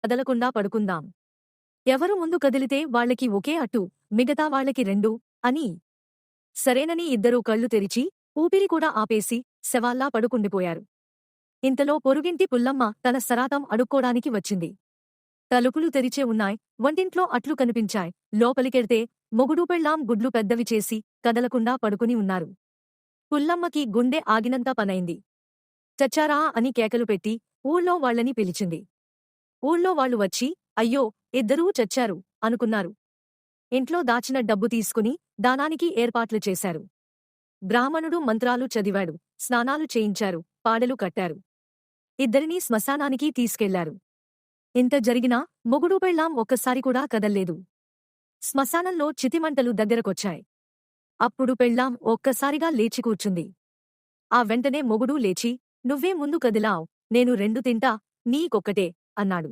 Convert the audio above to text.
కదలకుండా పడుకుందాం. ఎవరు ముందు కదిలితే వాళ్ళకి ఒకే అట్టు, మిగతా వాళ్ళకి 2 అని. సరేనని ఇద్దరూ కళ్ళు తెరిచి, ఊపిరి కూడా ఆపేసి, శవాల్లా పడుకుండిపోయారు. ఇంతలో పొరుగింటి పుల్లమ్మ తన సరాతం అడుక్కోడానికి వచ్చింది. తలుపులు తెరిచే ఉన్నాయ్, వంటింట్లో అట్లు కనిపించాయ్. లోపలికెళ్తే మొగుడూ పెళ్ళాం గుడ్లు పెద్దవి చేసి, కదలకుండా పడుకుని ఉన్నారు. పుల్లమ్మకి గుండె ఆగినంత పనైంది. చచ్చారా అని కేకలు పెట్టి, ఊళ్ళో వాళ్ళని పిలిచింది. ఊళ్ళో వాళ్ళు వచ్చి, అయ్యో, ఇద్దరూ చచ్చారు అనుకున్నారు. ఇంట్లో దాచిన డబ్బు తీసుకుని దానానికి ఏర్పాట్లు చేశారు. బ్రాహ్మణుడు మంత్రాలు చదివాడు, స్నానాలు చేయించారు, పాడెలు కట్టారు. ఇద్దరినీ శ్మశానానికి తీసుకెళ్లారు. ఇంత జరిగినా మొగుడూ పెళ్ళాం ఒక్కసారి కూడా కదల్లేదు. శ్మశానంలో చితిమంటలు దగ్గరకొచ్చాయ్. అప్పుడు పెళ్ళాం ఒక్కసారిగా లేచి కూర్చుంది. ఆ వెంటనే మొగుడూ లేచి, నువ్వే ముందు కదిలావ్, నేను 2 తింటా, నీకొక్కటే అన్నాడు.